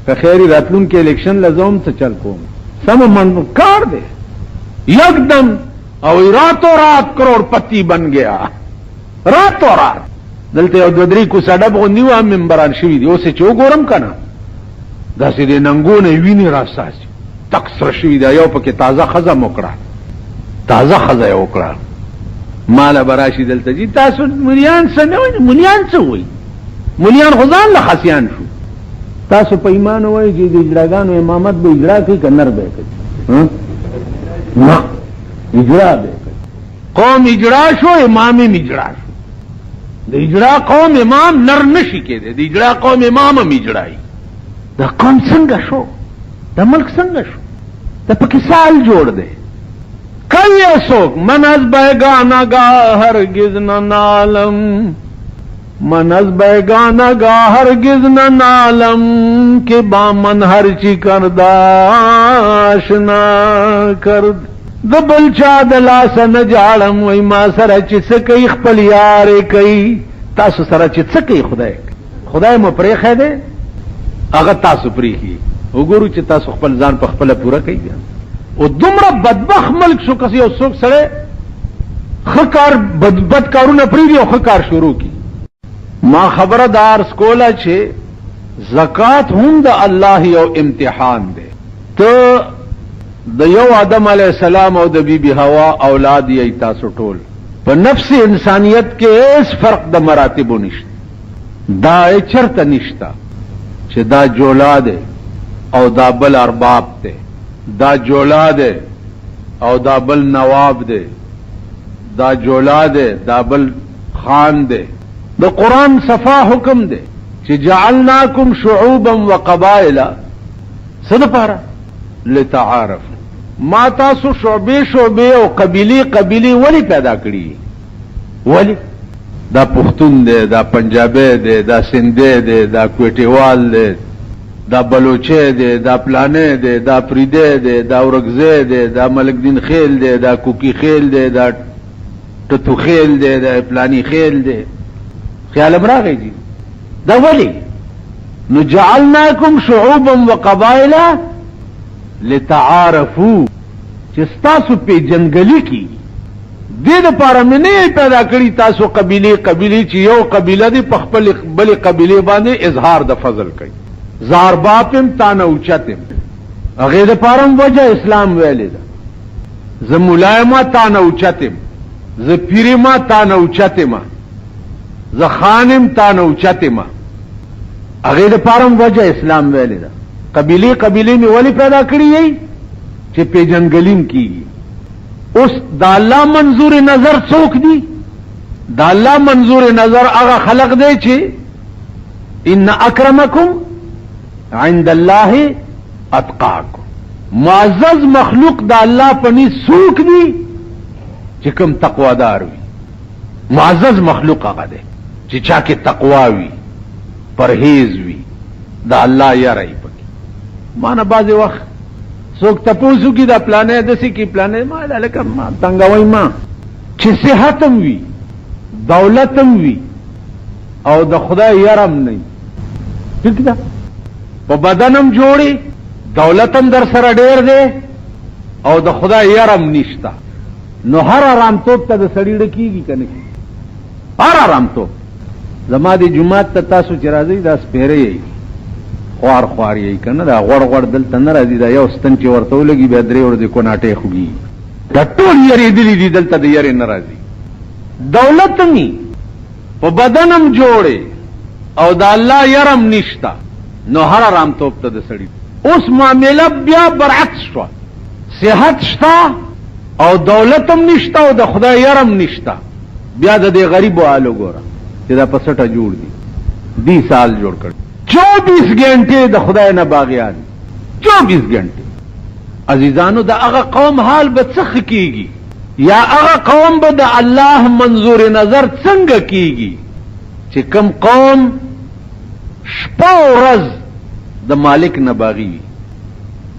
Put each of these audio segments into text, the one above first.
که خیری راتلون کې الیکشن لزوم څه چل کوم سم من کار دے یکدم او راتوں رات کروڑپتی بن گیا راتوں رات دلته یو دودری کو سړب غوندي و ممبران شوی دی اوسه چې وګورم کنه داسې د ننګونه ویني راستاسي تک سره شوی دی یو پکې تازه خزه وکړه تازه خزه وکړه مال براشي دلته جی تاسو مليان څه نه وایي مليان څه وایي مليان خدان له خسيان شو تاسو په ایمان وایي چې د اجراګانو امامت به اجرا کوي کنر به کوي نه اجرا به کوي قوم اجرا شو امام اجرا شو د اجرا قوم امام نر نشي کېده د اجرا قوم امام هم اجرای دا قوم څنګه شو دا ملک څنګه شو دا پکې سال جوړ دی کوي څوک من از بیگانگاه هرگز نه نالم من از بیگانگاه هرگز نه نالم که با من هر چی کردا آشنا کرد د بل چا د لاس نه جاړم وای ما سره چې څه کوي خپل یار کوي تاسو سره چې څه کوي خدای مو پرې خېده هغه تاسو پرې کی وګورو چې تاسو خپل ځان په خپل پوره کوي او دومره بدبخ ملک شو کسي او څوک سره خکار بد کارونه پرې دی او خکار شروع کی ما خبردار سکولا چې زکات هم د الله یو امتحان دی ته د یو آدم علیہ السلام او د بی بی حوا اولاد یې تاسو ټول په نفس انسانیت کې اس فرق د مراتب نشته دا چرته نشته چې دا جولا ده او دا بل ارباب ده دا جولا ده او دا بل نواب ده دا جولا ده دا بل خان ده د قرآن صفا حکم ده چې جعلناکم شعوبا وقبائل صد پارا لتعارف ما تاسو شعبه او قبیلی ولی پیدا کړی ولی دا پختون دی دا پنجابی دی دا سندھی دی دا کوټیوال دی دا بلوچی دی دا پلانه دی دا پریده دی دا ورګزی دی دا ملک دین خیل دی دا کوکی خیل دی دا ټتو خیل دی دا پلانی خیل دی خیال امراغی جی دا ولی نو جعلناکم شعوبا وقبائل لتعارفو چې تاسو په جنگلی کی دې د پاره مې نه پیدا کړی تاسو قبیله چې یو قبیله دی په خپل بل قبیله باندې اظهار د فضل کوي زار باپم تانه اوچتم هغه د پاره وجه اسلام ویلې ده ز ملایمه تانه اوچتم ز پیرما تانه اوچتم ز خانم تانه اوچتم هغه د پاره وجه اسلام ویلې ده قبیله می ولی پیدا کړی یی چې په جنگلین کیږي اوس د الله منظور نظر څوک دی د الله منظور نظر هغه خلق دی چې ان اکرمکم عند الله اتقاکم معزز مخلوق د الله پنی څوک دی چې کوم تقوا دار وي معزز مخلوق هغه دی چې چا کې تقوا وي پرهیز وي د الله یاره مانا بعضی وقت څوک تپوسو کی دا پلانه دسی کی پلانه ما لکه ما تنگوي ما چې صحتم وي دولتم وي او د خدای یارم نه ٹھیک ده په بدنم جوړي دولتم در سره ډیر دی او د خدای یارم نشتا نو هر آرام توپ ته د سړی ډکیږي کنه هر آرام توپ زما دی جمعات ته تاسو چې راځي دا سپیره یې خوار یې کنه دا غوړ دلته نه راځي دا یو ستن چې ورته ولګي به درې ورځې کوناټې خوږي دا ټول یې دلی دي دلته د یې نه راځي دولت می په بدنم جوړي او دا الله يرم نشتا نو هر آرام توپ ته د سړي اوس معاملې بیا برعکس شو صحت شتا او دولتم نشتا او د خدای يرم نشتا بیا د دې غریبو حالو ګوره چې دا پسټه جوړ دي 20 سال جوړ کړ 24 घंटे د خدای نه باغیان 24 घंटे عزیزانو دا هغه قوم حال به څخ کیږي یا هغه قوم به د الله منظور نظر څنګه کیږي چې کم قوم شپه ورځ د مالک نه باغی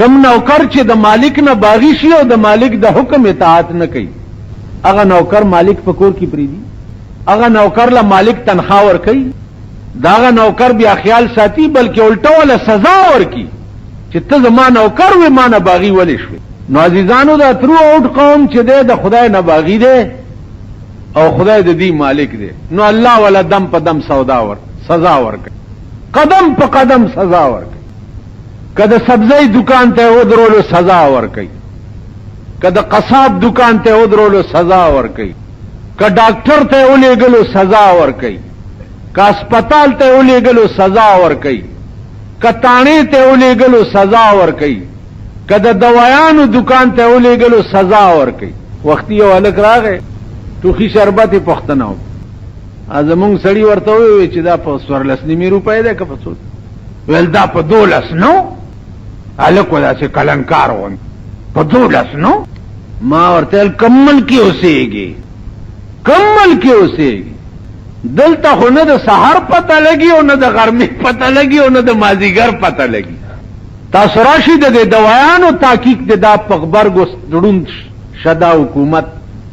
کم نوکر چې د مالک نه باغی شي او د مالک د حکم اطاعت نه کوي هغه نوکر مالک په کور کې پریدي هغه نوکر له مالک تنخواه ور کوي داغه نوکر بیا خیال ساتي بلکې الټه ولا سزا ورکی چې ته زما نوکر وې ما نه باغی ولې شوې. نو عزیزانو دا ترو اوټ قوم چې د خدای نه باغی دی او خدای د دې مالک دی، نو الله ولا دم په دم سزا ورکړي، قدم په قدم سزا ورکړي. کله سبزی دکان ته ودرولو سزا ورکړي، کله قصاب دکان ته ودرولو سزا ورکړي، کله ډاکټر ته ولېګلو سزا ورکړي، کله هسپتال ته ولېګلو سزا ورکړي، کله تانه ته ولېګلو سزا ورکړي، کله دوايانو دکان ته ولېګلو سزا ورکړي. وختي یو الګ راغی ټوخي شربت پختنه و ازمون سړی ورته وی چې دا په 14 روپۍ ده که په څو ویل دا په 12 نو الګ ولا چې کلنکار و په 12 نو ما ورته کمل کې اوسېږي کمل کې اوسېږي دلته خو نه د سحر پته لګي او نه د غرمې پته لګي او نه د مازیګر پته لګي. تاسو راشي د دوايانو تحقیق د دا پغبرګو دړون شدا حکومت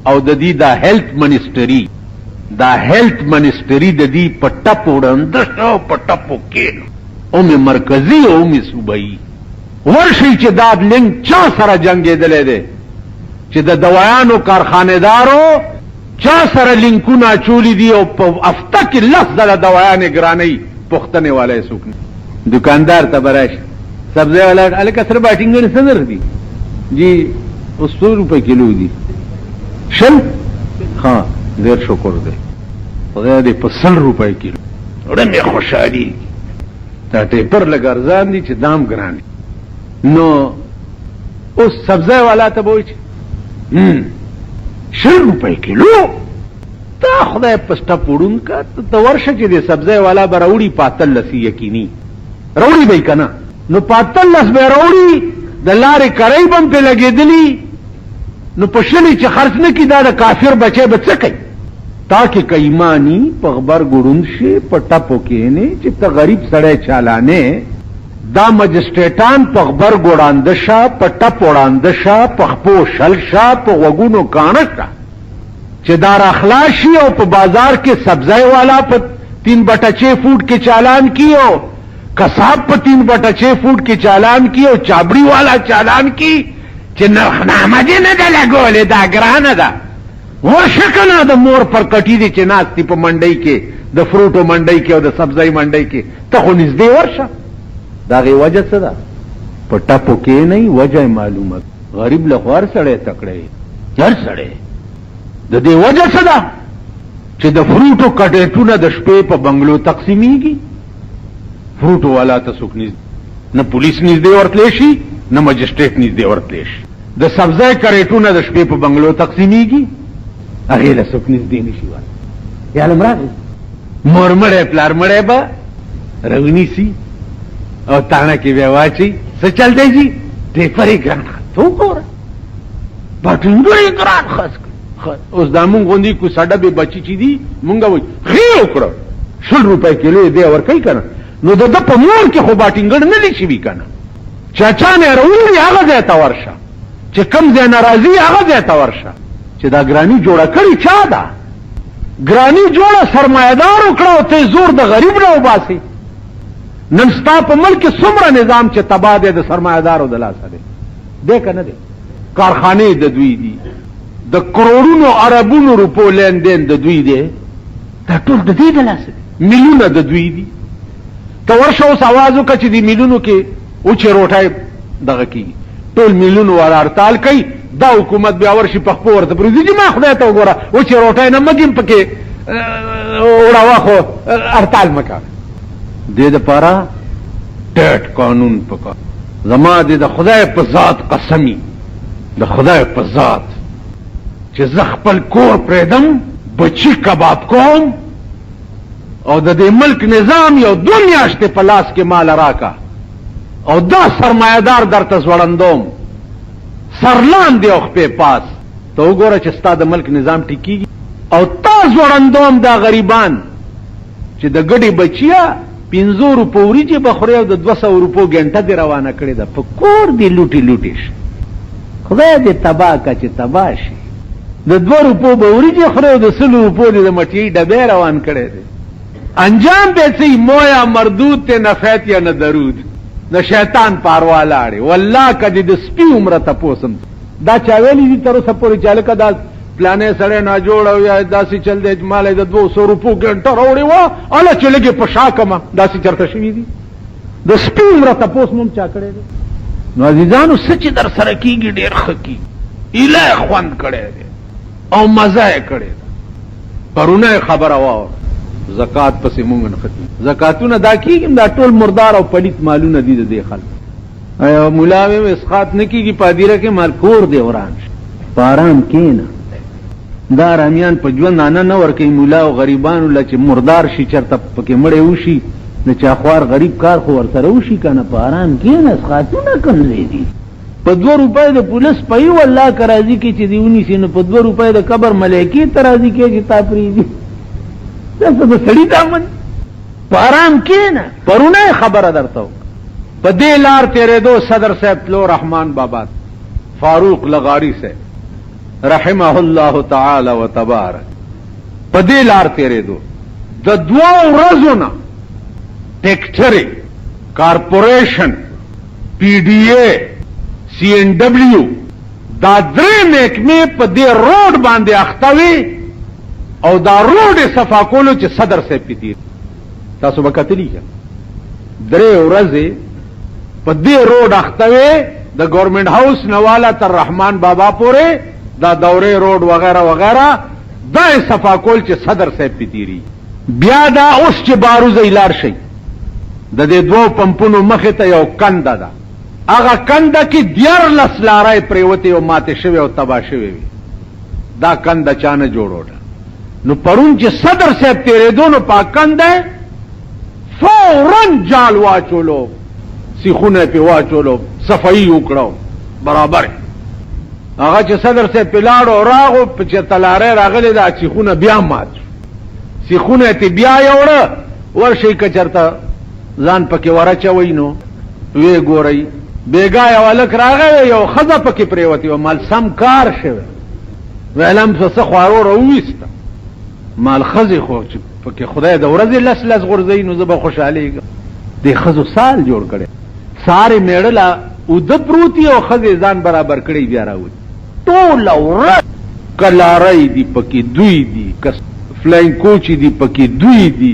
او د دې دا هیلث منسټری د دې پټپ وړاند شو پټپو کې او می مرکزی او می صوبایي ورشي چې دا لنګ چا سره جنگېدلې ده چې د دوايانو کارخانه‌دارو چا سره لینکونه چولی دی او په افته کې لس دله دوايانې ګرانۍ پختنې والے څوک نه. دکاندار ته براش سبزی والا الکه سره باټینګ سره دی جی 100 روپے کیلو دی شل ها ډیر شکر دی خدای دې په 100 روپے کیلو ډېر مې خوشالي تا ته پر لګرځان دي چې دام ګران نو اوس سبزی والا ته وایي 100 روپے کیلو تا خدای پستا پوڑون کا تو ورشه چې دې سبزی والا براوړي پاتل لسی یقیني راوړي به کنه نو پاتل لس به راوړي د لارې کرای بم په لګېدلی نو پښلی چې خرڅ نه کی دا د کافر بچي به څه کوي تاکي کایمانی په خبر ګړون شي په ټپو کې نه چې ته غریب سړی چالانه دا مجسټریټان په خبر ګوړاند شه په ټپ وړاند شه په خپو شل شه په وګونو کانه چې دار اخلاصي او په بازار کې سبزی والا په 3/6 فوټ کې چالان کیو کساب په 3/6 فوټ کې چالان کیو چابڑی والا چالان کی چې نامه دې نه ده لګولې دا ګرانه ده ورشه کنه د مور پر کټی دي چې ناستي په منډۍ کې د فروټو منډۍ کې او د سبزی منډۍ کې ته خو نږدې ورشه دا غي وجه څه ده په ټپو کې نه وجه معلومه غریب له خور سره تکړه هر سره د دې وجه څه ده چې د فروټو کټېټونه د شپې په بنگلو تقسیمیږي فروټو والا ته څوک نه پولیس نږدې ورتلی شي نه مجسټریټ نږدې ورتلی شي د سبزی کټېټونه د شپې په بنگلو تقسیمیږي هغې له څوک نږدې نشي ورته یا لمراغی مور مړی پلار مړی به رونیسي او تانه کې بیا واچي څه چل دی جي ټیپرې ګران ته وګوره باټینګړې ګران خاص اوس دا مونږ غوندي کو ساډه به بچی چي دي مونږ وای خې وکړه 100 روپے کیلو دې ور کوي کنه نو د په مور کې خو باټینګړ نه لشي وی کنه چاچا نه وروړي هغه ځای ته ورشه چې کم ځای ناراضي هغه ځای ته ورشه چې دا ګرانی جوړه کړی چا ده ګرانی جوړه سرمایدار وکړو ته زور د غریب نه وباسي نن ستا په ملک څومره نظام چې تباہ دی د سرمایدارو د لاسه دی دی که نه دی کارخانې د دوی دي د کروڑونو اربونو روپو لین دین د دوی دی دا ټول د دې د لاسه دی میلیونه د دوی دي ته ورشه اوس اواز وکړه چې دې میلیونو کې اوچې روټۍ دغه کېږي ټول میلیونو والا هړتال کوي دا حکومت بیا ورشي په خپو ورته پرېږدي چې ما خدای ته وګوره اوچې روټۍ نه مګیم پکې وړاوه خو هړتال مه کوه دې دپاره ټیټ قانون پکار زما دې د خدای په ذات قسمی د خدای په ذات چې زه خپل کور پرېږدم بچي کباب کوم او د دې ملک نظام یو 2 میاشتې په لاس کې مال راکا او دا سرمایدار درته زوړندوم سرلاندې او خپې پاس ته وګوره چې ستا د ملک نظام ټیکېږي او تا زوړندوم دا غریبان چې د ګډې بچیا 500 روپو وریجې به خوري او د 200 روپو ګنټه دې روانه کړې ده په کور دې لوټې لوټې شي خدای دې تباه که چې تباه شي د 2 روپو به وریجې خوري او د 100 روپو دې د مټۍ ډبې روان کړی دی انجام به سي مویا مردود ته نفیت یا نه درود د شیطان پاروا لاړې والله کدی د سپی عمره تپوسم دا چا ویلی دي تر اوسه پورې چاله کدا پلانې سره نه جوړ او یا داسې چل دی مال د 200 روپو ګنټه راوړي وا اله چې لګي په شاکما داسې چرته شوی دي د سپی عمره تپوس مم چا کړی دی نو عزیزانو سچ در سره کیږي ډیر خکی اله خوند کړی دی او مزه یې کړی پرونه خبره وا زکات پسې مونږ نه ختم زکاتونه دا کیږي دا ټول مردار او پلیت مالونه دي د خلک ایا مولا وې اسقاط نه کیږي پادیره کې مال کور دی وران پارام کینا دا رامیان په ژوند نه ورکې مولا او غریبانو لچ مردار شي چرته پکې مړې وشي نه چاخوار غریب کار خو ور سره وشي کنه پارام کینا اسقاطونه کم دي په 2 روپۍ د پولیس پي والله کرازي کې چې دیونی سينو په 2 روپۍ د قبر ملائکی ترازي کې چې تاپریږي دغه د سړی دامن پارام کینا پرونه خبره درته په دې لار تیرې دو صدر صاحب تلو رحمان بابا فاروق لغاری سے رحمه الله تعالی و تبارک په دې لار تیرې دو د 2 ورځو نه ټیکټری کارپوریشن پی ډی اے سی این ڈبلیو دا درې محکمې په دې روډ باندې اختوي او دا روډ صفا کولو چې صدر صاحب پتی تاسو وکړلی درې ورځې په دې روډ اختوي د گورنمنت هاوس نواله تر رحمان بابا پورې دا دورې روډ وغیرہ وغیرہ دا صفا کول چې صدر صاحب پتی بیا دا اوس چې باروز ایلار شي د دې 2 پمپونو مخه ته یو کنده ده هغه کنده کې 14 لارای پریوتی او ماته شوی او تبا شوی دا کنده چانه جوړوړه نو پرون چې صدر صاحب تیرې دونو پاکنده فورن جال واچولو سیخونه په واچولو صفائی وکړو برابر هغه چې صدر صاحب پلاړو راغو په چې تلاره راغله دا سیخونه بیا مات سیخونه ته بیا یوړه ورشي کچرته ځان پکې ورچوي نو وی ګورئ بیگا یو الک راغی یو خزه پکې پریوتی او مال سم کار شوه ویلم څه خوارو رويست مال خزه خو چې پکې خدای د ورځې لس غرزي نو زه به خوشاله دي خزو سال جوړ کړي ساره میړلا او د پروتي او خزه ځان برابر کړي بیا راوي ټول ورځ کلارای دی پکې دوی دی کس فلاین کوچ دی پکې دوی دی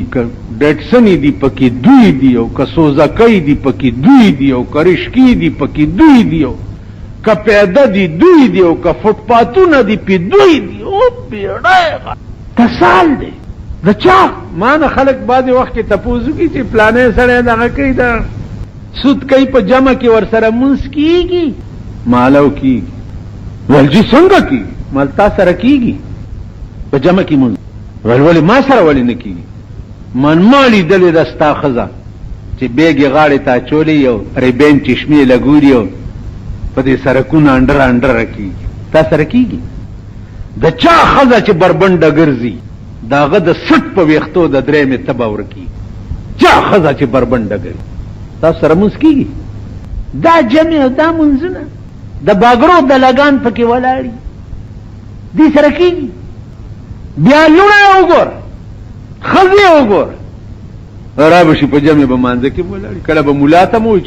ډټسنی دی پکې دوی دی او کسوزکای دی پکې دوی دی او کرشکی دی پکې دوی دی او کپیدا دی دوی دی او ک فوټپاتونه دی په دوی دی او پیړای تسال دی د چا مان خلق بعد وخت ته پوزو کی چې پلانې سره دغه کوي دا سود کوي په جمع کې ور سره منس کیږي مالو کیږي ولجی څنګه کی مالتا سره کیږي په جمع کې منس ولولي ما سره ولې نه کیږي من مالی دلې دستا خزا چې بیګي غاړې تا چولې یو ریبین چشمه لګوریو په دې سرکونه انډر رکی تا سره کیږي د چا خزا چې بربنده ګرځي داغه د سټ په ویختو د درې می تبا ورکی چا خزا چې بربنده ګرځي تا سره مسکیږي دا جمع دا منځنه د باګرو د لگان پکې ولاړی دې سره کیږي بیا لونه وګور خزی وګور را بشي په جمع به مانځه کې ولاړی کله به مولا ته موج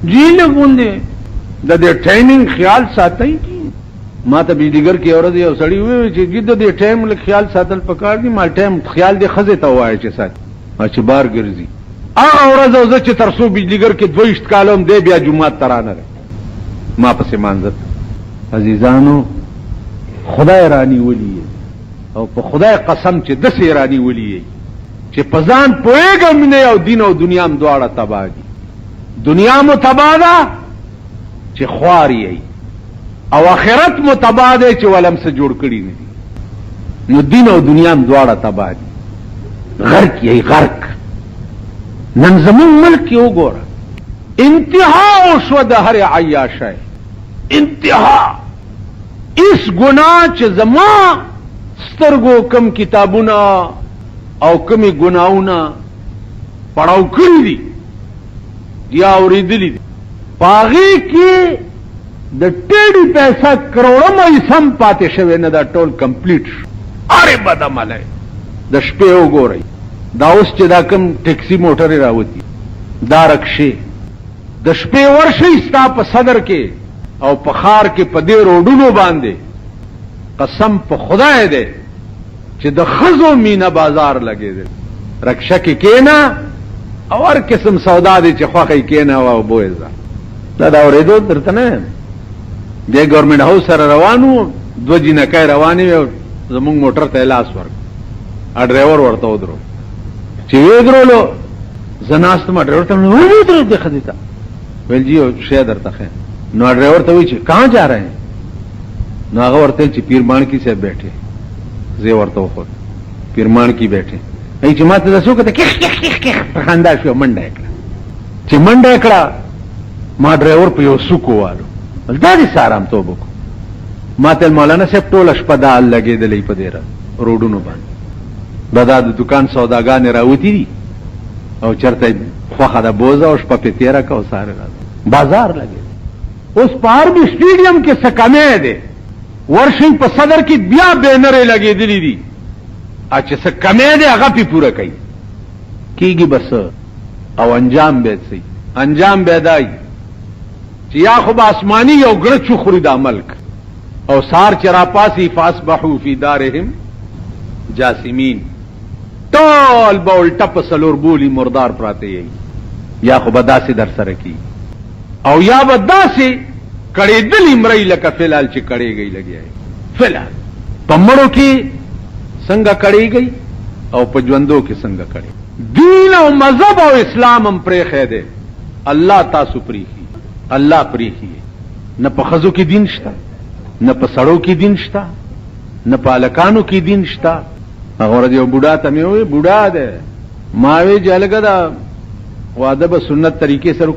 جی لګوندې د دې ټریننګ خیال ساتي کی ما ته بجلیګر کې اورځي او سړی وي چې ګید دې ټایم له خیال ساتل پکار دي ما ټایم خیال دې خزه ته وای چې سات چې بار ګرځي اورځ او زه چې ترسو بجلیګر کې 22 کالم دې بیا جمعه ترانه ما پسې مانځت عزیزانو خدای رانی ولی او په خدای قسم چې د سیرانی ولی چې پزان پوهېږم نه او دین او دنیا هم دواړه تباہ دي دنیا مو تباہ ده چې خوار یې او آخرت مو تباہ ده چې ولم سره جوړ کړی نه دي نو دین او دنیا هم دواړه تباہ دي غرق یې غرق نن زمون ملک یو ګوره انتها او شو د هر عیاشه انتها اس ګناه چې زما سترګو کم کتابونه او کمی ګناونه پړاو کړی دي یا اوریدلی دي پاغي کې د ټیډي پیسہ کروڑه مې سم پاتې شوی نه دا ټول کمپلیټ اره بدعمله د شپې وګورئ دا اوس چې دا کم ټیکسی موټر راوتی دا رکشې د شپې ورشي ستا په صدر کې او په خار کې په دې روډونو باندې قسم په خدای دی چې د خزو مینا بازار لګېدل رکشه کې کېنا او هر قسم سودا دی چې خوښی کېنا او بوځه دا اورېدو درته نه دی ګورنمنت هاوس سره روانو دو جنکای روانې وو زمونږ موټر ته لاس ورک ا ډرایور ورته ودرو چې ودرولو زناستما ډرایور ته ودرو د خدیتا ویل جی شیا درته خه نو ډرایور ته وی چې کہاں جا رہے ہیں نو هغه ورته چې پیرمان کی سے بیٹھے زه ورته وخت پیرمان کی بیٹھے ای چې ماته تاسو کته کیخ کیخ کیخ کیخ په خندا شو منډه کړه چې منډه کړه ما ډرایور په یو سکو والو دا دې سارام توبه کو ماته مولانا صاحب ټول شپه دا لګېدلې په دې روډونو باندې دا د دکان سوداګان راوتی دي او چرته خوخه د بوزه او شپه په تیرا کا وساره بازار لګي اوس پار به سټیډیم کې سکمه ده ورشي په صدر کې بیا بینر لګېدلې دي اچھا سکمه ده هغه په پورا کوي کیږي بس او انجام به سي انجام به دای چې یا خو آسماني یو ګړچو خوري د ملک او سار چرا پاسی فاسبحوا فی دارهم جاسمین ټول بول ټپ سلور بولی مردار پراته یي یا خو بداسي در سره کی او یا بداسي کړي دلی مړی لکه فلال چې کړي گئی لګي فلال پمړو کې څنګه کړي گئی او پجوندو کې څنګه کړي دین او مذهب او اسلام هم پرې خېده الله تاسو پریخي الله پریخي نه په خزو کې دین شته نه په سړو کې دین شته نه په الکانو کې دین شته هغه ورځ یو بوډا ته مې وې بوډا ده ما وی جلګه دا واده به سنت طریقې سره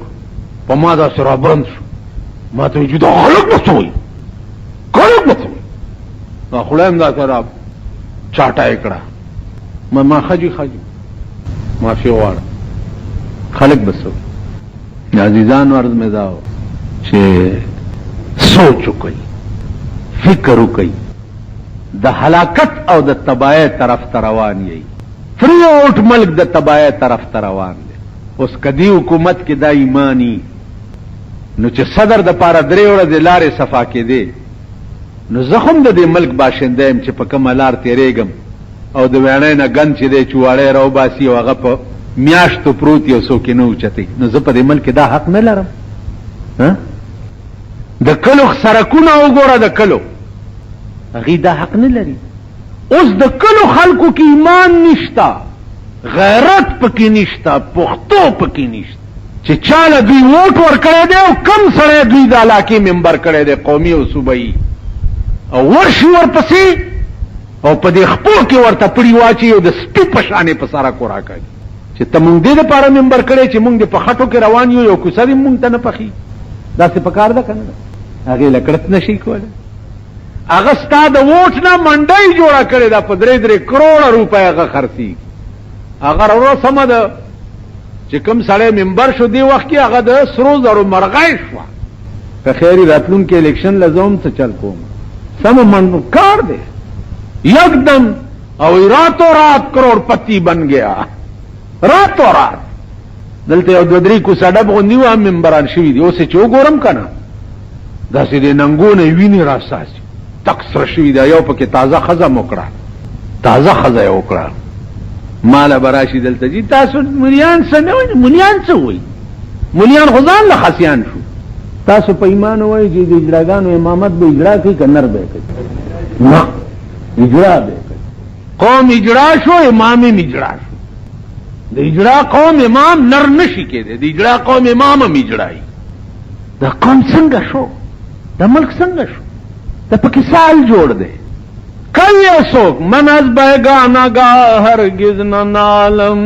په ما دا سره برند شو ما ته جدا خلق نسوي خلق نسوي دا خلایم دا سره چاټه کړه ما خجي ما فی وار خلق بسو عزیزان ورځ مې دا چې سوچ وکړي فکر وکړي د هلاکت او د تباہی طرف ته روان یي فریوټ ملک د تباہی طرف ته روان دی اوس کدی حکومت کې دا ایمانی نو چې صدر د پاره درې ورځې لارې صفا کې دی نو زخم د دې ملک باشنده يم چې په کوم لار تیرېږم او د وینې نه ګن چې دی چواړې راو باسي او هغه په میاشتو پروت یو څوک نه اوچتي نو زه په دې ملک دا حق نه لرم ها د کلو سرکونه وګوره د کلو هغه دا حق نه لري اوس د کلو خلکو کې ایمان نشتا غیرت پکې نشتا پختو پکې نشتا چې چاله دوی ووټ ورکړی دی او کم سړی دوی د علاقې ممبر کړی دی قومي او صوبایي او ورشي ورپسې او په دې خپو کې ورته پړي واچي او د سپي په شانې په ساره کورا کوي چې ته مونږ دې دپاره ممبر کړی چې مونږ د په خټو کې روان یو کوڅه دې مونږ ته نه پخي داسې پکار ده که نه ده هغې لکړت نشي کولی هغه ستا د ووټ نه منډۍ جوړه کړې ده په 3 کروڑه روپۍ هغه خرڅي هغه ورو سمه ده چې کوم سړی ممبر شو دی وخت کې هغه د سرو زرو مرغۍ شوه په خیري راتلونکي الیکشن لزوم څه چل کوم سم من کار دی یکدم او راتو رات کروڑپتی بن گیا راتو رات دلته یو 2-3 کو سړب غوندي و ممبران شوي دي اوس چې وګورم کنه داسې د ننګونه ویني راساسي تک سره شوي دا یو پکې تازه خزه موکړه تازه خزه یې وکړه مالا براشي دلته جی تاسو مليان څه نه وایي مليان څه وایي مليان غزان له خاصیان شو تاسو په ایمان وایي چې د اجراګانو امامت به اجرا کوي که نر به کوي نه اجرا به کوي قوم اجرا شو امام اجرا شو د اجرا قوم امام نر نشي کېده د اجرا قوم امام هم اجرایي دا قوم څنګه شو دا ملک څنګه شو دا پکې سال جوړ دی کوي اسوک من از بیگانگاه هرگز ننالم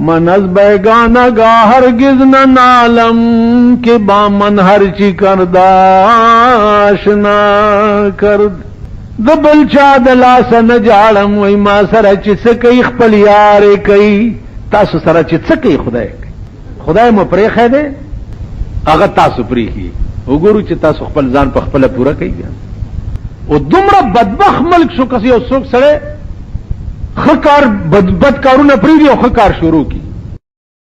من از بیگانگاه هرگز ننالم که با من هرچی کرداشنا کرد د بل چا د لاس نه جاړم وای ما سره چې څه کوي خپل یارې کوي تاسو سره چې څه کوي خدای مو پرېښی دی هغه تاسو پرېښي وګورو چې تاسو خپل ځان په خپله پوره کوي او دومره بدبخت ملک شو کسی او څوک سره خکار بد کارونه پریدي او خکار شروع کی